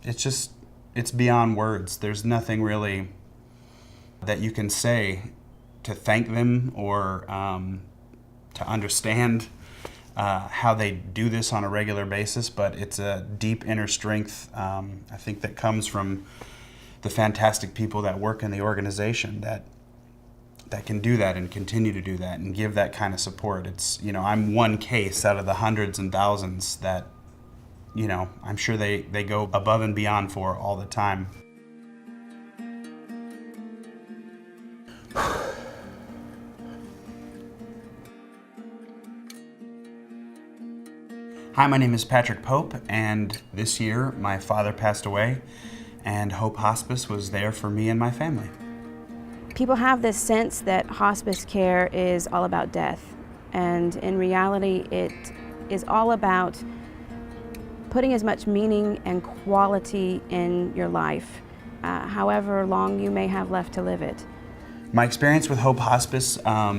it's beyond words. There's nothing really that you can say to thank them or to understand how they do this on a regular basis, but it's a deep inner strength, I think, that comes from the fantastic people that work in the organization that can do that and continue to do that and give that kind of support. It's, I'm one case out of the hundreds and thousands that, I'm sure they go above and beyond for all the time. Hi, my name is Patrick Pope, and this year my father passed away, and Hope Hospice was there for me and my family. People have this sense that hospice care is all about death, and in reality it is all about putting as much meaning and quality in your life, however long you may have left to live it. My experience with Hope Hospice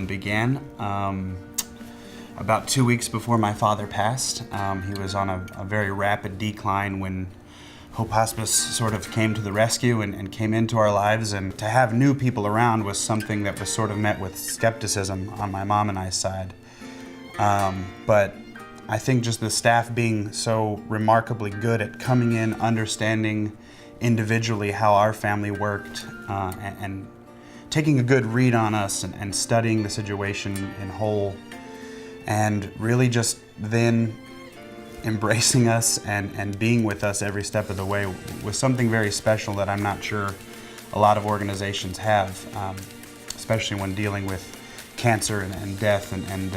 began about 2 weeks before my father passed. He was on a very rapid decline when Hope Hospice sort of came to the rescue and came into our lives, and to have new people around was something that was sort of met with skepticism on my mom and I's side. But I think just the staff being so remarkably good at coming in, understanding individually how our family worked, and taking a good read on us and studying the situation in whole, and really just then embracing us and being with us every step of the way was something very special that I'm not sure a lot of organizations have, especially when dealing with cancer and death and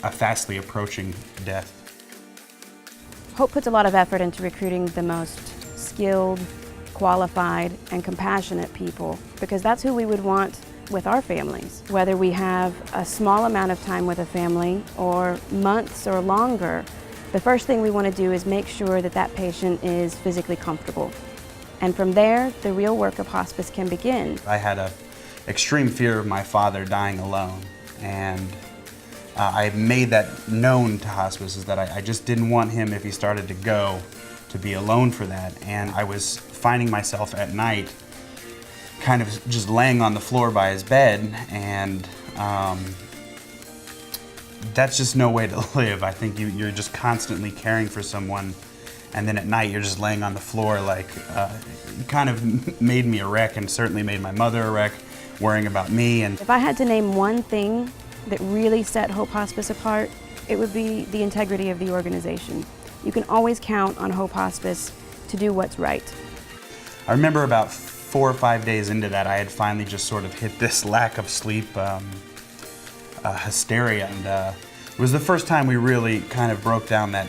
a fastly approaching death. Hope puts a lot of effort into recruiting the most skilled, qualified, and compassionate people, because that's who we would want with our families. Whether we have a small amount of time with a family or months or longer, the first thing we want to do is make sure that that patient is physically comfortable. And from there, the real work of hospice can begin. I had an extreme fear of my father dying alone, and I made that known to hospice, is that I just didn't want him, if he started to go, to be alone for that. And I was finding myself at night kind of just laying on the floor by his bed, and that's just no way to live. I think you're just constantly caring for someone, and then at night you're just laying on the floor. Like, it kind of made me a wreck, and certainly made my mother a wreck, worrying about me. And if I had to name one thing that really set Hope Hospice apart, it would be the integrity of the organization. You can always count on Hope Hospice to do what's right. I remember about 4 or 5 days into that, I had finally just sort of hit this lack of sleep hysteria, and it was the first time we really kind of broke down that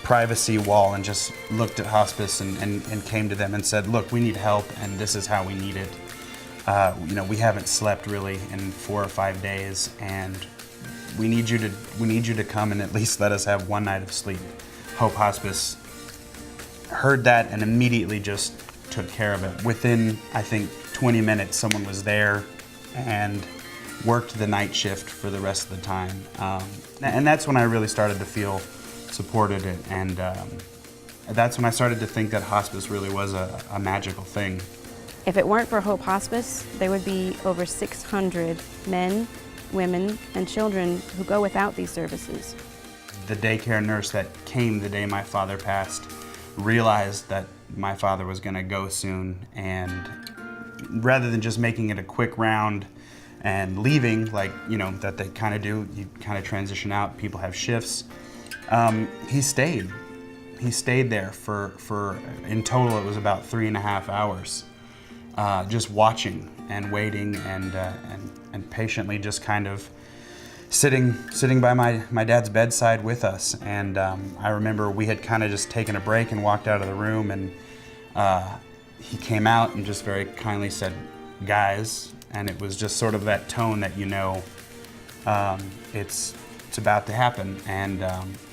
privacy wall and just looked at hospice and came to them and said, look, we need help, and this is how we need it. We haven't slept really in 4 or 5 days, and we need you to come and at least let us have one night of sleep. Hope Hospice heard that and immediately just took care of it. Within, I think, 20 minutes, someone was there and worked the night shift for the rest of the time. And that's when I really started to feel supported, and that's when I started to think that hospice really was a magical thing. If it weren't for Hope Hospice, there would be over 600 men, women, and children who go without these services. The daycare nurse that came the day my father passed realized that my father was going to go soon, and rather than just making it a quick round and leaving, like, that they kind of do, you kind of transition out, people have shifts, he stayed. He stayed there for in total it was about 3.5 hours, just watching and waiting and patiently just kind of sitting by my dad's bedside with us. And I remember we had kind of just taken a break and walked out of the room, and he came out and just very kindly said, guys, and it was just sort of that tone that it's about to happen. And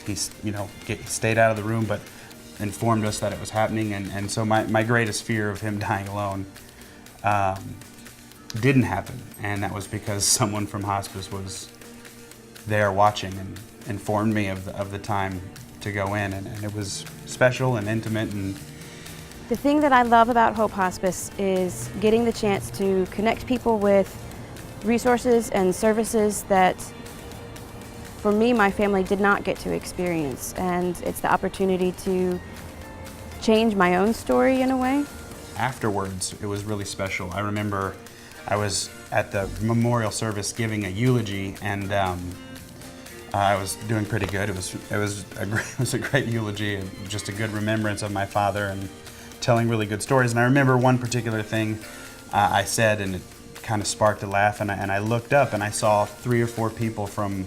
he stayed out of the room but informed us that it was happening, and so my greatest fear of him dying alone didn't happen, and that was because someone from hospice was there watching and informed me of the time to go in, and it was special and intimate, and The thing that I love about Hope Hospice is getting the chance to connect people with resources and services that, for me, my family did not get to experience. And it's the opportunity to change my own story in a way. Afterwards, it was really special. I remember I was at the memorial service giving a eulogy, and I was doing pretty good. It was a great eulogy, and just a good remembrance of my father, and telling really good stories. And I remember one particular thing I said, and it kind of sparked a laugh. And I looked up, and I saw 3 or 4 people from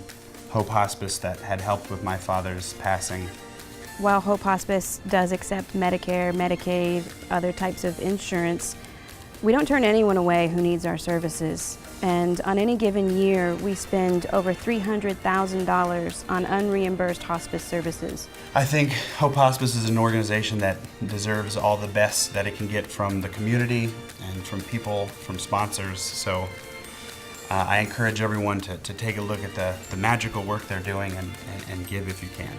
Hope Hospice that had helped with my father's passing. While Hope Hospice does accept Medicare, Medicaid, other types of insurance, we don't turn anyone away who needs our services. And on any given year, we spend over $300,000 on unreimbursed hospice services. I think Hope Hospice is an organization that deserves all the best that it can get from the community and from people, from sponsors. So I encourage everyone to take a look at the magical work they're doing and give if you can.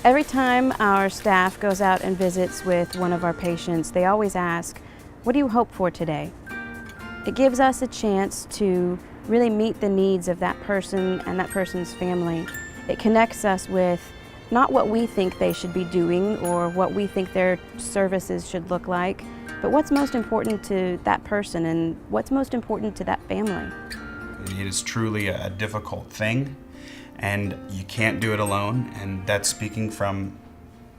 Every time our staff goes out and visits with one of our patients, they always ask, "What do you hope for today?" It gives us a chance to really meet the needs of that person and that person's family. It connects us with not what we think they should be doing or what we think their services should look like, but what's most important to that person and what's most important to that family. It is truly a difficult thing, and you can't do it alone. And that's speaking from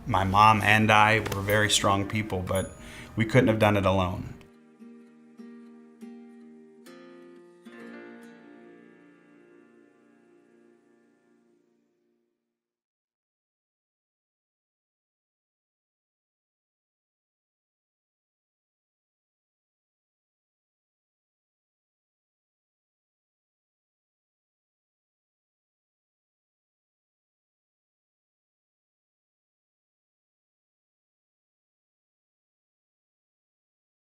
my mom and I. We're very strong people, but we couldn't have done it alone.